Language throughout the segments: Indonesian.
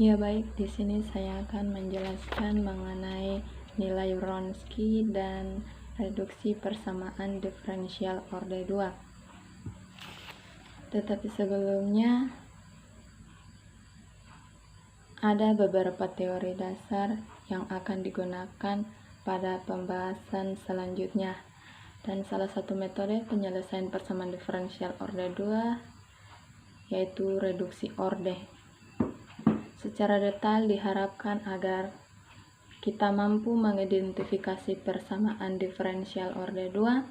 Ya baik, di sini saya akan menjelaskan mengenai nilai Wronski dan reduksi persamaan diferensial orde 2. Tetapi sebelumnya ada beberapa teori dasar yang akan digunakan pada pembahasan selanjutnya. Dan salah satu metode penyelesaian persamaan diferensial orde 2 yaitu reduksi orde. Secara detail diharapkan agar kita mampu mengidentifikasi persamaan diferensial orde 2,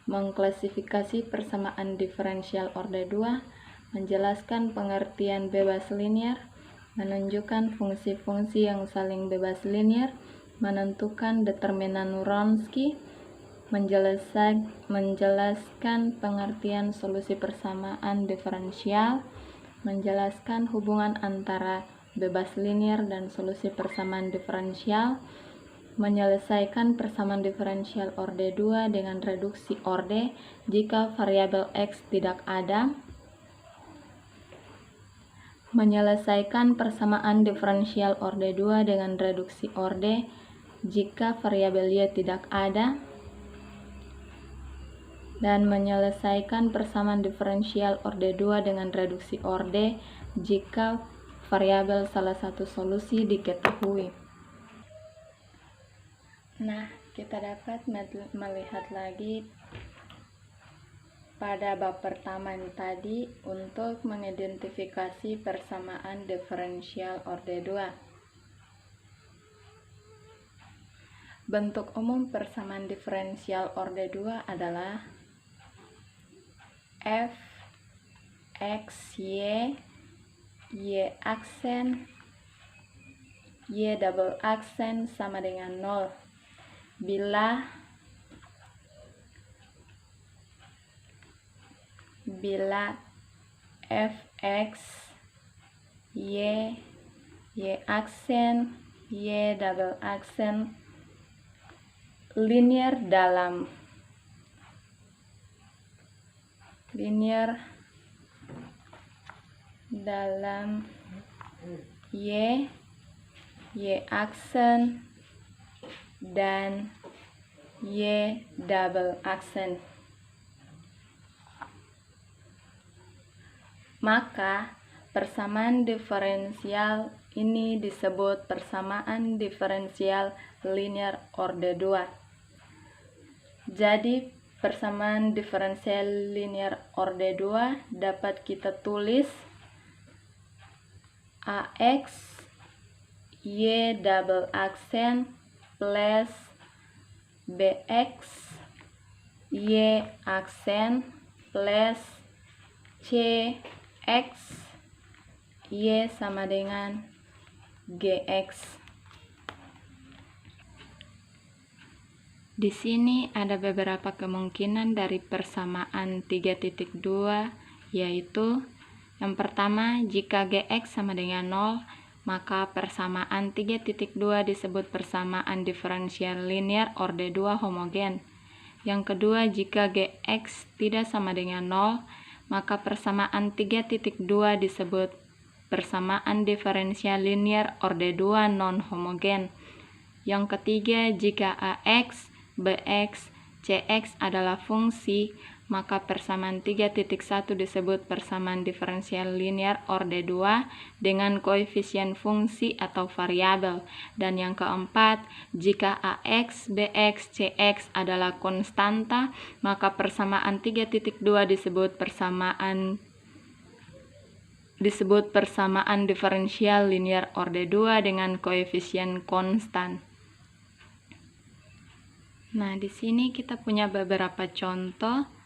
mengklasifikasi persamaan diferensial orde 2, menjelaskan pengertian bebas linier, menunjukkan fungsi-fungsi yang saling bebas linier, menentukan determinan Wronski, menjelaskan pengertian solusi persamaan diferensial, menjelaskan hubungan antara bebas linier dan solusi persamaan diferensial, menyelesaikan persamaan diferensial orde 2 dengan reduksi orde jika variabel X tidak ada, menyelesaikan persamaan diferensial orde 2 dengan reduksi orde jika variabel Y tidak ada, dan menyelesaikan persamaan diferensial orde 2 dengan reduksi orde jika variabel salah satu solusi diketahui. Nah, kita dapat melihat lagi pada bab pertama ini tadi untuk mengidentifikasi persamaan diferensial orde 2. Bentuk umum persamaan diferensial orde 2 adalah f x y aksen y double aksen sama dengan 0 bila fx y aksen y double aksen linear dalam y aksen dan y double aksen, maka persamaan diferensial ini disebut persamaan diferensial linear orde 2. Jadi persamaan diferensial linear orde 2 dapat kita tulis AX Y double aksen plus BX Y aksen plus CX Y sama dengan GX. Di sini ada beberapa kemungkinan dari persamaan 3.2, yaitu yang pertama, jika GX sama dengan 0, maka persamaan 3.2 disebut persamaan diferensial linear orde 2 homogen. Yang kedua, jika GX tidak sama dengan 0, maka persamaan 3.2 disebut persamaan diferensial linear orde 2 non homogen. Yang ketiga, jika AX, BX, CX adalah fungsi, maka persamaan 3.1 disebut persamaan diferensial linear orde 2 dengan koefisien fungsi atau variabel. Dan yang keempat, jika AX, BX, CX adalah konstanta, maka persamaan 3.2 disebut persamaan diferensial linear orde 2 dengan koefisien konstan. Nah, di sini kita punya beberapa contoh.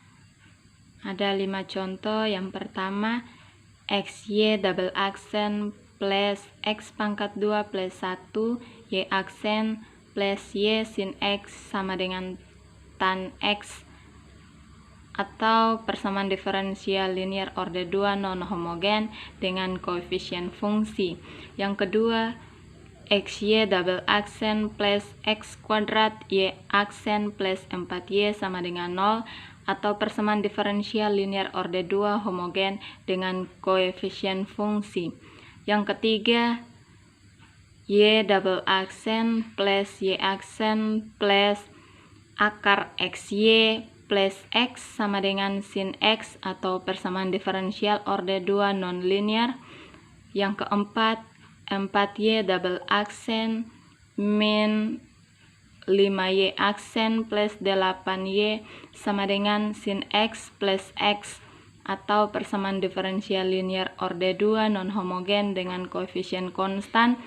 Ada 5 contoh. Yang pertama, XY double aksen plus X pangkat 2 plus 1 Y aksen plus Y sin X sama dengan tan X, atau persamaan diferensial linear orde 2 non homogen dengan koefisien fungsi. Yang kedua, XY double aksen plus X kuadrat Y aksen plus 4Y sama dengan 0, atau persamaan diferensial linear orde 2 homogen dengan koefisien fungsi. Yang ketiga, Y double aksen plus Y aksen plus akar XY plus X sama dengan sin X atau persamaan diferensial orde 2 nonlinear. Yang keempat, 4Y double aksen min 5Y aksen plus 8Y sama dengan sin X plus X atau persamaan diferensial linear orde 2 non-homogen dengan koefisien konstan.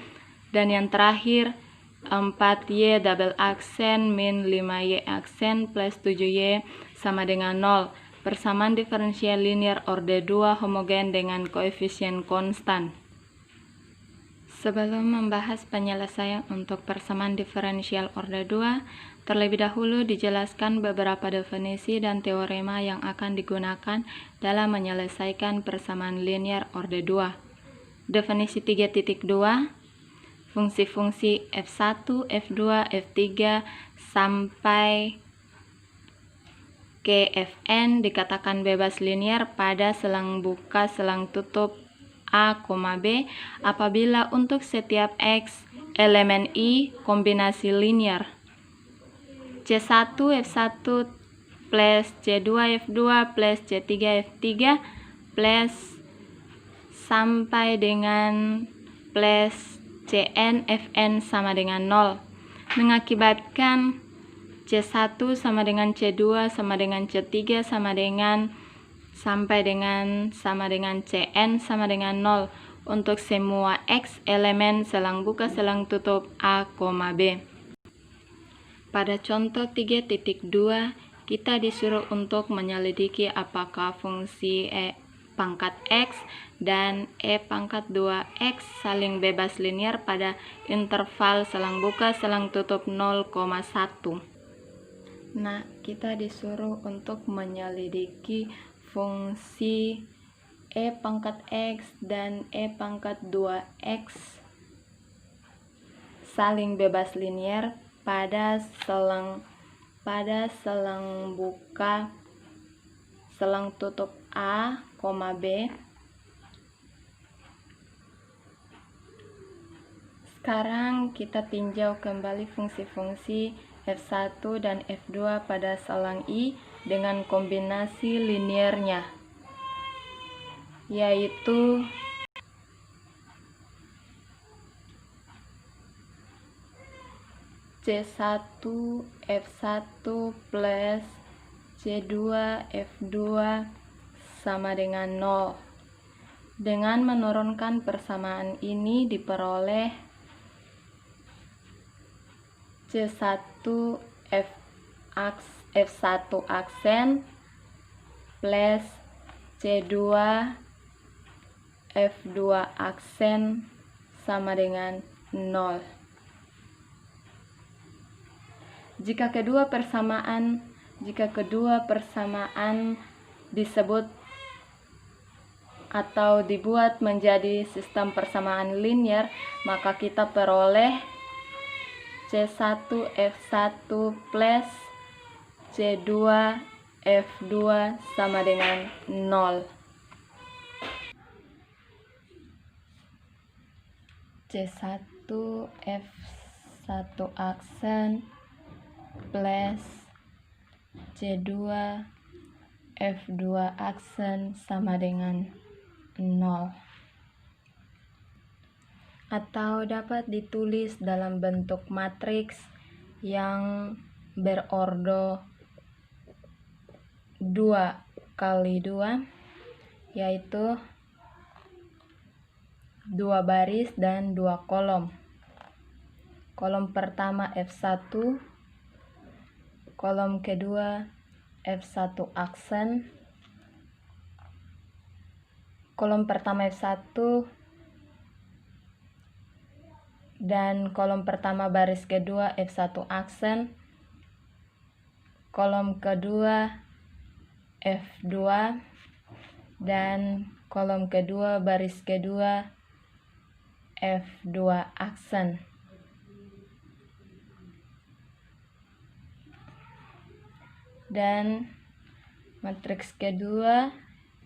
Dan yang terakhir, 4Y double aksen min 5Y aksen plus 7Y sama dengan 0. Persamaan diferensial linear orde 2 homogen dengan koefisien konstan. Sebelum membahas penyelesaian untuk persamaan diferensial orde 2, terlebih dahulu dijelaskan beberapa definisi dan teorema yang akan digunakan dalam menyelesaikan persamaan linear orde 2. Definisi 3.2, fungsi-fungsi F1, F2, F3 sampai ke Fn dikatakan bebas linear pada selang buka selang tutup A, B apabila untuk setiap X elemen I kombinasi linear. C1 F1 plus C2 F2 plus C3 F3 plus sampai dengan plus Cn Fn sama dengan 0, mengakibatkan C1 sama dengan C2 sama dengan C3 sama dengan Cn sama dengan 0 untuk semua X elemen selang buka selang tutup A, B. Pada contoh 3.2, kita disuruh untuk menyelidiki apakah fungsi pangkat X dan pangkat 2X saling bebas linear pada interval selang buka selang tutup 0,1. Nah, kita disuruh untuk menyelidiki fungsi pangkat X dan pangkat 2X saling bebas linear pada selang buka selang tutup A, B. Sekarang kita tinjau kembali fungsi-fungsi F1 dan F2 pada selang I dengan kombinasi linearnya, yaitu C1 F1 plus C2 F2 sama dengan 0. Dengan menurunkan persamaan ini diperoleh C1 F1 aksen plus C2 F2 aksen sama dengan 0. Jika kedua persamaan disebut atau dibuat menjadi sistem persamaan linear, maka kita peroleh C1 F1 plus C2 F2 sama dengan 0. C1 F1 aksen plus C2 F2 aksen sama dengan 0. Atau dapat ditulis dalam bentuk matriks yang berordo 2 kali 2, yaitu 2 baris dan 2 kolom. Kolom pertama F1, kolom kedua F1 aksen, kolom pertama F1 dan kolom pertama baris kedua F1 aksen, kolom kedua F2 dan kolom kedua baris kedua F2 aksen. Dan matriks kedua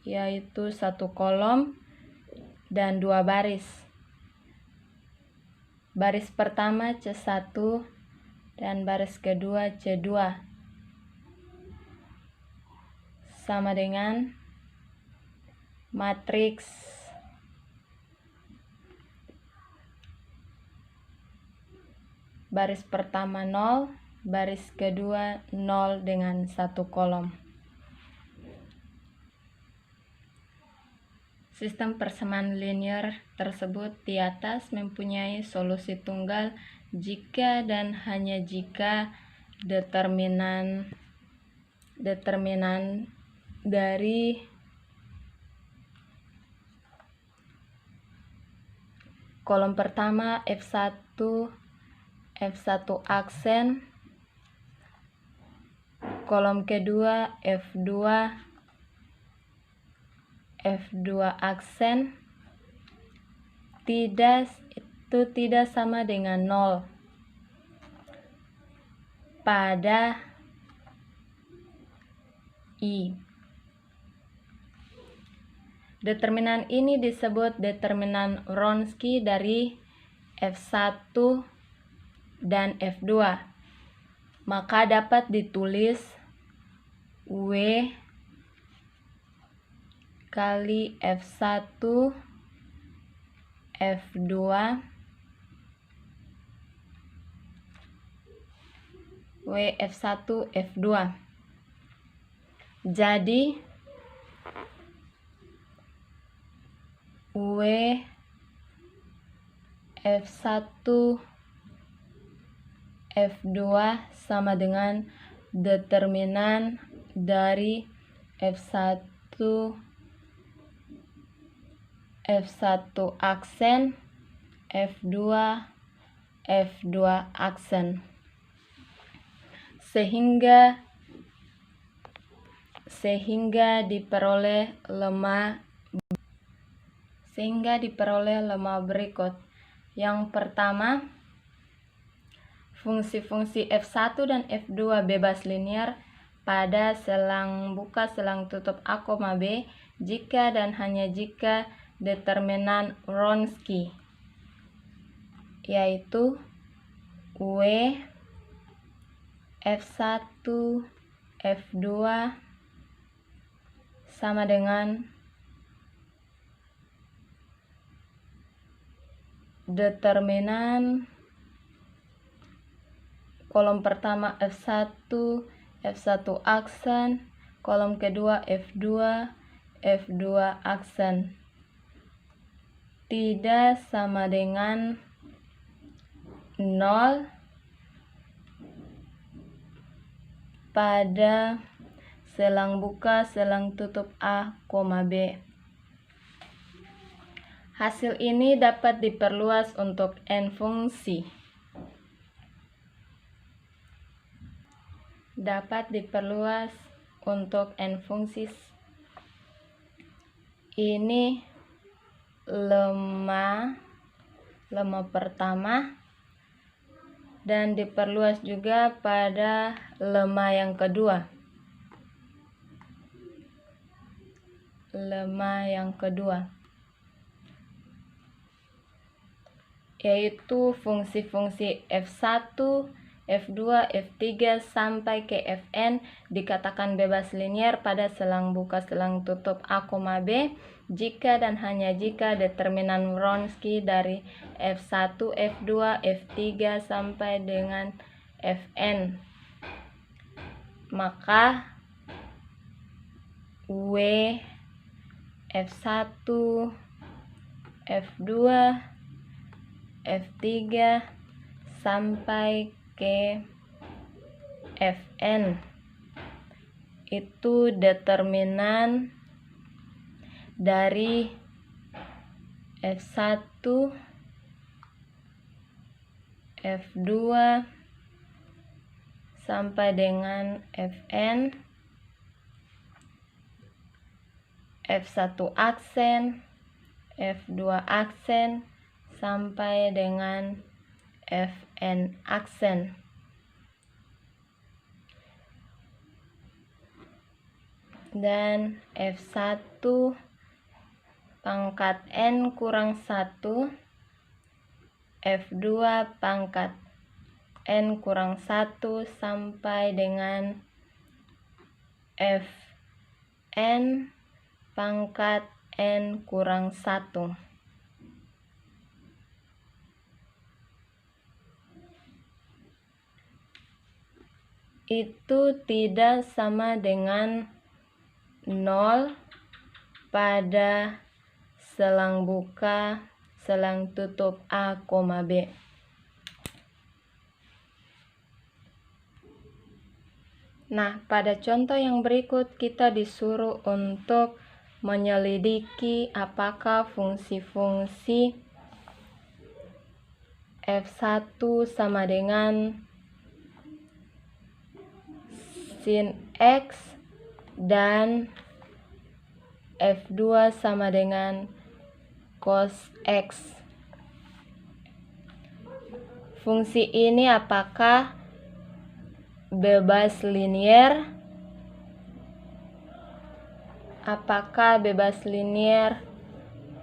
yaitu 1 kolom dan 2 baris. baris pertama C1 dan baris kedua C2 sama dengan matriks baris pertama 0, baris kedua 0 dengan 1 kolom. Sistem persamaan linear tersebut di atas mempunyai solusi tunggal jika dan hanya jika determinan dari kolom pertama F1 aksen, kolom kedua F2 aksen tidak sama dengan 0 pada I. Determinan ini disebut determinan Wronski dari F1 dan F2. Maka dapat ditulis W kali F1 F2 W F1 F2. Jadi W F1 F2 sama dengan determinan dari F1 aksen, F2 aksen. Sehingga diperoleh lemma berikut. Yang pertama, fungsi-fungsi F1 dan F2 bebas linear pada selang buka selang tutup A, B jika dan hanya jika determinan Wronski yaitu W F1 F2 sama dengan determinan kolom pertama F1 aksen, kolom kedua F2 aksen tidak sama dengan 0 pada selang buka selang tutup A, B. Hasil ini dapat diperluas untuk n fungsi. Ini lemma pertama dan diperluas juga pada lemma yang kedua. Yaitu fungsi-fungsi F1, F2, F3 sampai ke Fn dikatakan bebas linear pada selang buka selang tutup A, B jika dan hanya jika determinan Wronski dari F1, F2, F3 sampai dengan Fn. Maka W F1, F2, F3 sampai ke Fn itu determinan dari F1, F2 sampai dengan Fn, F1 aksen, F2 aksen sampai dengan Fn aksen. Dan F1 pangkat n kurang 1 F2 pangkat N kurang 1 sampai dengan Fn pangkat N kurang 1. Itu tidak sama dengan 0 pada selang buka, selang tutup A, B. Nah, pada contoh yang berikut kita disuruh untuk menyelidiki apakah fungsi-fungsi F1 sama dengan sin X dan F2 sama dengan cos X. Fungsi ini apakah bebas linier? Apakah bebas linier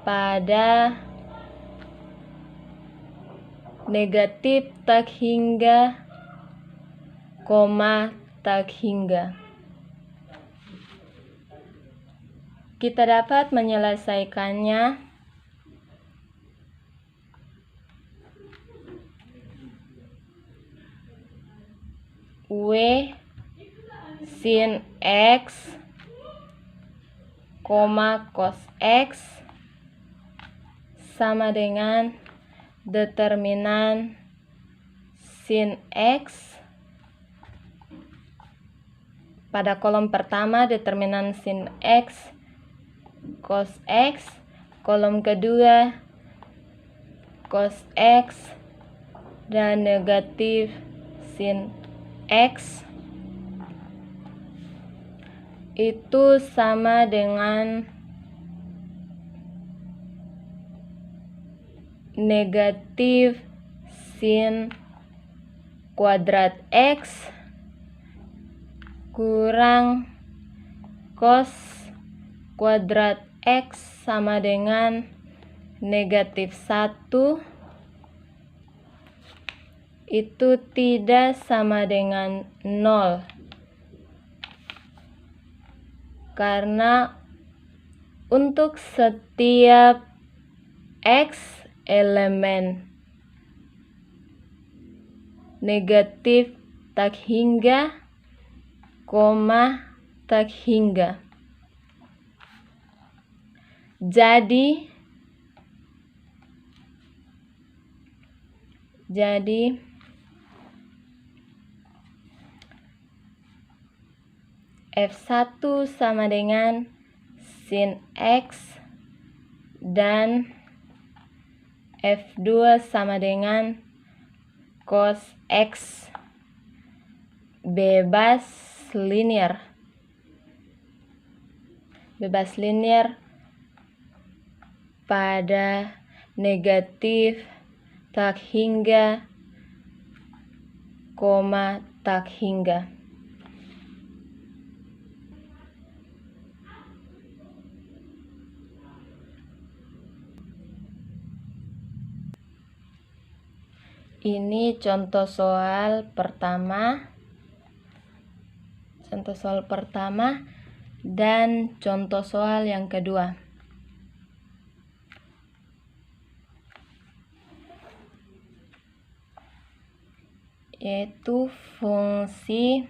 pada negatif tak hingga, koma tak hingga? Kita dapat menyelesaikannya W sin X, cos X sama dengan determinan sin X. Pada kolom pertama determinan sin X, cos X, kolom kedua cos X dan negatif sin X itu sama dengan negatif sin kuadrat X kurang cos kuadrat X sama dengan negatif 1. Itu tidak sama dengan 0. Karena untuk setiap X elemen negatif tak hingga, koma tak hingga. Jadi F1 sama dengan sin X dan F2 sama dengan cos X bebas linier. Bebas linier pada negatif tak hingga, koma tak hingga. Ini contoh soal pertama. Contoh soal pertama dan contoh soal yang kedua. Yaitu fungsi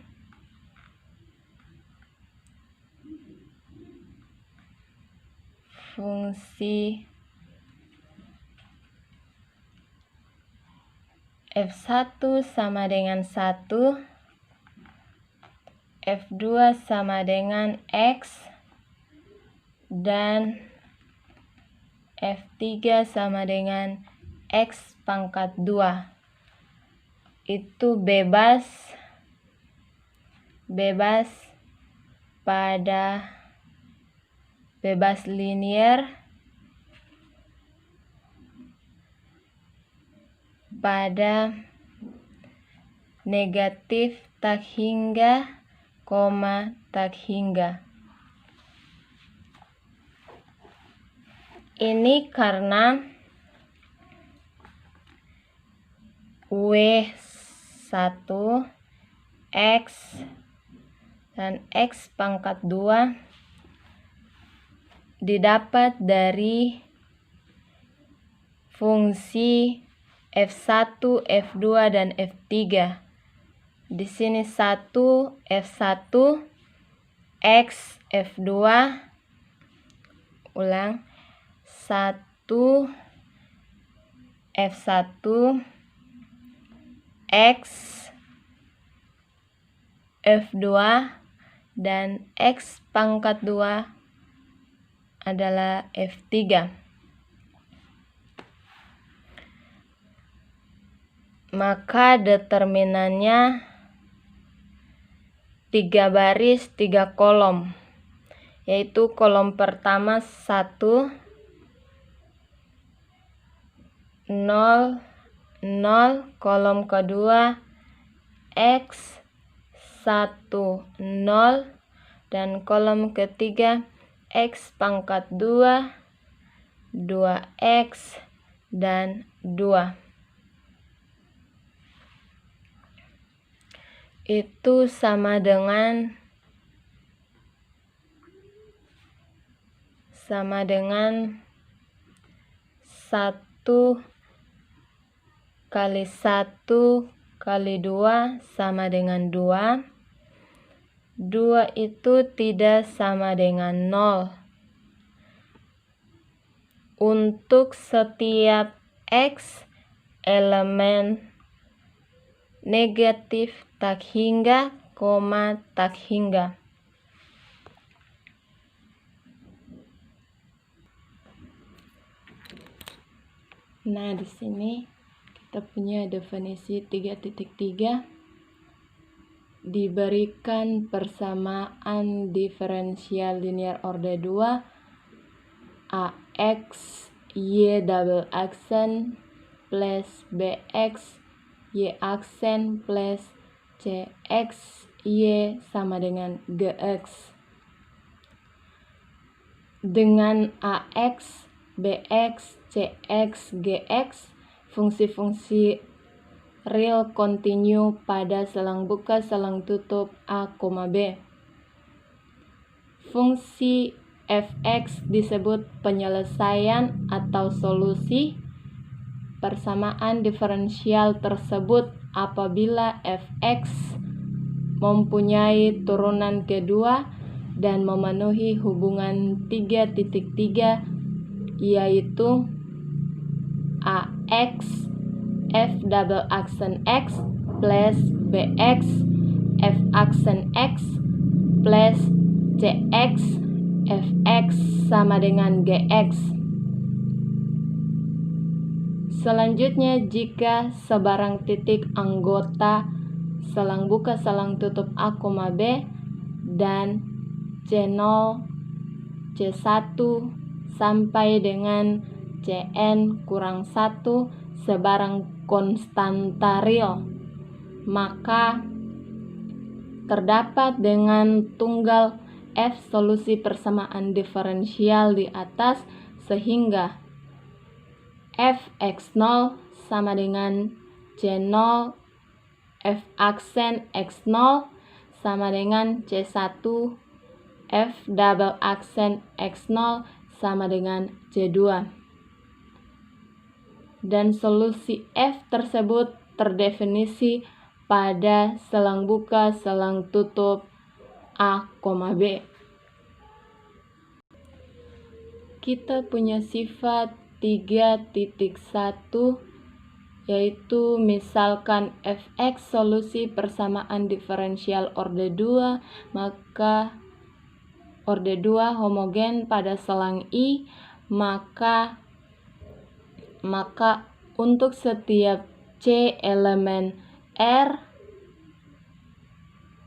F1 sama dengan 1, F2 sama dengan X, dan F3 sama dengan X pangkat 2. Itu bebas pada bebas linier pada negatif tak hingga, koma tak hingga. Ini karena W1 X dan X pangkat 2 didapat dari fungsi F1, F2, dan F3. Di sini 1 F1 X F2, ulang, 1 F1 X F2 dan X pangkat 2 adalah F3. Maka determinannya 3 baris 3 kolom, yaitu kolom pertama 1 0 0, kolom kedua X 1 0, dan kolom ketiga X pangkat 2 2X dan 2. Itu sama dengan 1 kali 1 kali 2 sama dengan 2. 2 itu tidak sama dengan 0. Untuk setiap X elemen negatif tak hingga, koma tak hingga. Nah, di sini kita punya definisi 3.3. Diberikan persamaan diferensial linear order 2 AX Y double aksen plus BX Y aksen plus CX Y sama dengan GX. Dengan AX, BX, CX, GX fungsi-fungsi real continue pada selang buka selang tutup A, B. Fungsi fx disebut penyelesaian atau solusi persamaan diferensial tersebut apabila fx mempunyai turunan kedua dan memenuhi hubungan 3.3, yaitu AX F double aksen X plus BX F aksen X plus CX Fx sama dengan Gx. Selanjutnya, jika sebarang titik anggota selang buka selang tutup A, B dan C0, C1 sampai dengan Cn kurang 1 sebarang konstanta real, maka terdapat dengan tunggal F solusi persamaan diferensial di atas, sehingga Fx0 sama dengan C0 F aksen X0 sama dengan C1 F double aksen X0 sama dengan C2. Dan solusi F tersebut terdefinisi pada selang buka selang tutup A, B. Kita punya sifat 3.1, yaitu misalkan fx solusi persamaan diferensial order 2, maka order 2 homogen pada selang I, maka untuk setiap C elemen R,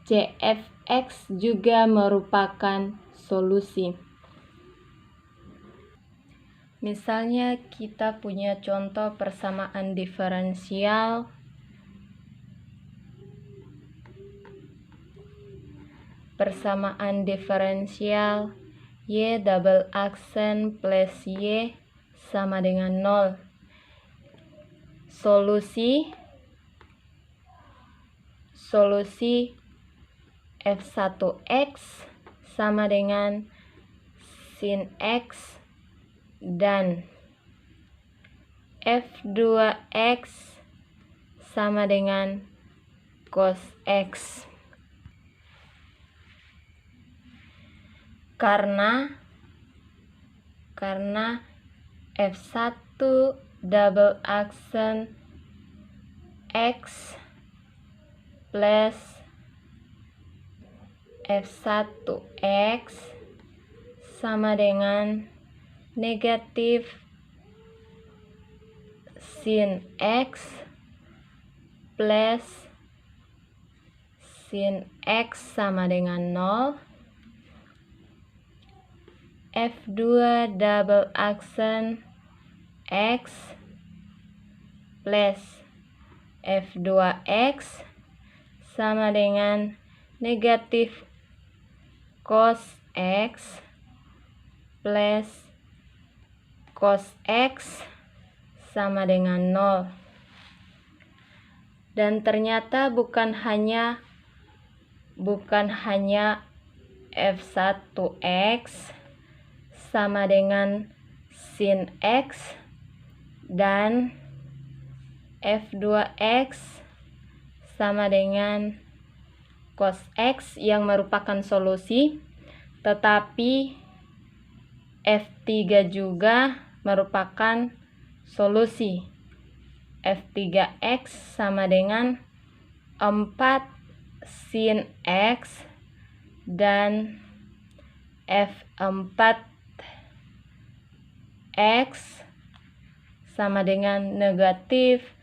CFX juga merupakan solusi. Misalnya kita punya contoh persamaan diferensial Y double aksen plus Y sama dengan 0. Solusi solusi F1X sama dengan sin X dan F2X sama dengan cos X. Karena F1 double aksen X plus F1X sama dengan negatif sin X plus sin X sama dengan 0. F2 double aksen X plus F2X sama dengan negatif cos X plus cos X sama dengan 0. Dan ternyata bukan hanya F1X sama dengan sin X dan F2X sama dengan cos X yang merupakan solusi, tetapi F3 juga merupakan solusi. F3X sama dengan 4 sin X dan F4X sama dengan negatif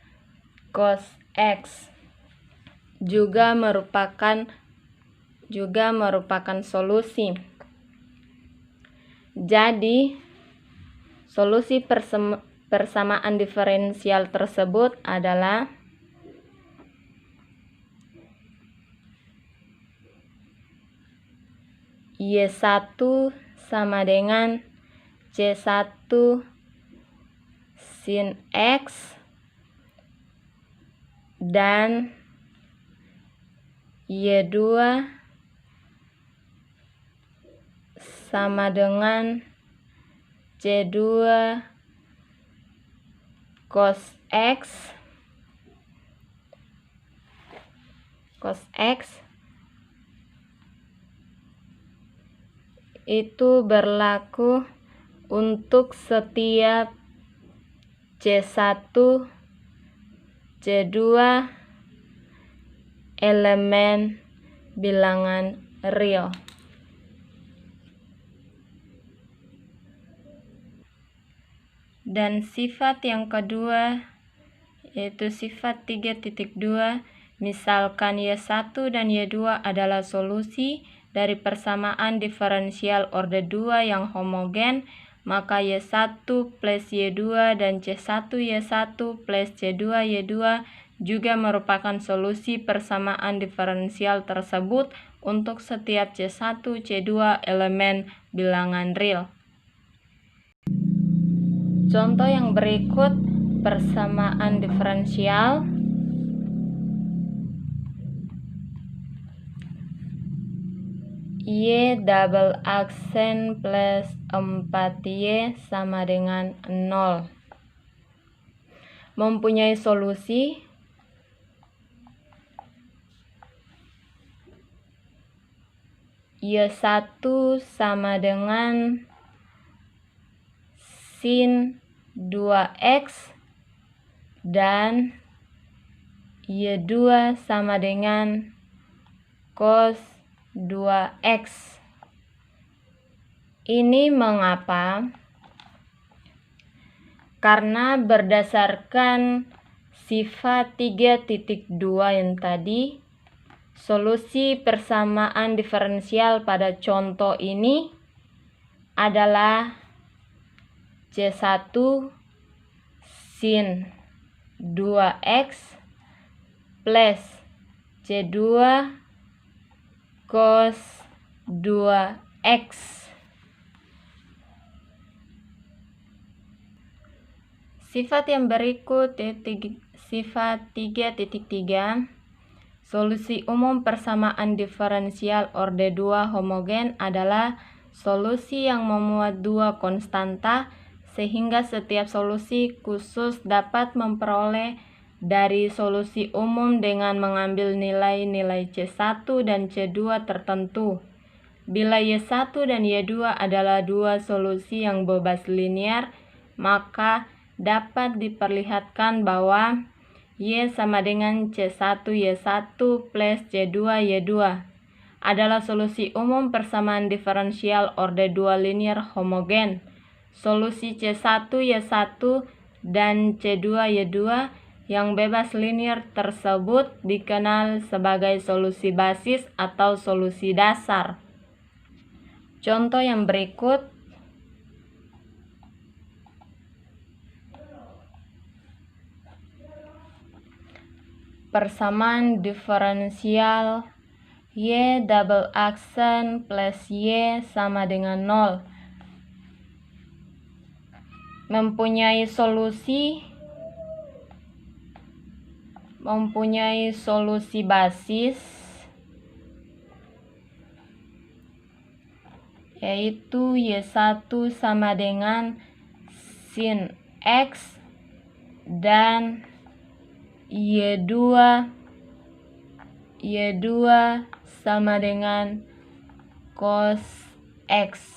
cos X juga merupakan solusi. Jadi solusi persamaan diferensial tersebut adalah Y1 sama dengan C1 sin X dan Y2 sama dengan C2 cos X itu berlaku untuk setiap C1, C2 elemen bilangan real. Dan sifat yang kedua yaitu sifat 3.2, misalkan Y1 dan Y2 adalah solusi dari persamaan diferensial order 2 yang homogen, maka Y1 plus Y2 dan C1 Y1 plus C2 Y2 juga merupakan solusi persamaan diferensial tersebut untuk setiap C1, C2 elemen bilangan real. Contoh yang berikut persamaan diferensial. Y double aksen plus 4Y sama dengan 0. Mempunyai solusi Y1 sama dengan sin 2X dan Y2 sama dengan cos 2X. Ini mengapa? Karena berdasarkan sifat 3.2 yang tadi, solusi persamaan diferensial pada contoh ini adalah C1 sin 2X plus C2 cos 2X. Sifat yang berikut yaitu sifat 3.3, Solusi umum persamaan diferensial orde 2 homogen adalah solusi yang memuat dua konstanta, sehingga setiap solusi khusus dapat memperoleh dari solusi umum dengan mengambil nilai-nilai C1 dan C2 tertentu. Bila Y1 dan Y2 adalah dua solusi yang bebas linear, maka dapat diperlihatkan bahwa Y sama dengan C1 Y1 plus C2 Y2 adalah solusi umum persamaan diferensial orde 2 linear homogen. Solusi C1 Y1 dan C2 Y2 yang bebas linear tersebut dikenal sebagai solusi basis atau solusi dasar. Contoh yang berikut. Persamaan diferensial Y double aksen plus Y sama dengan 0 mempunyai solusi basis, yaitu Y1 sama dengan sin X dan Y2 sama dengan cos X.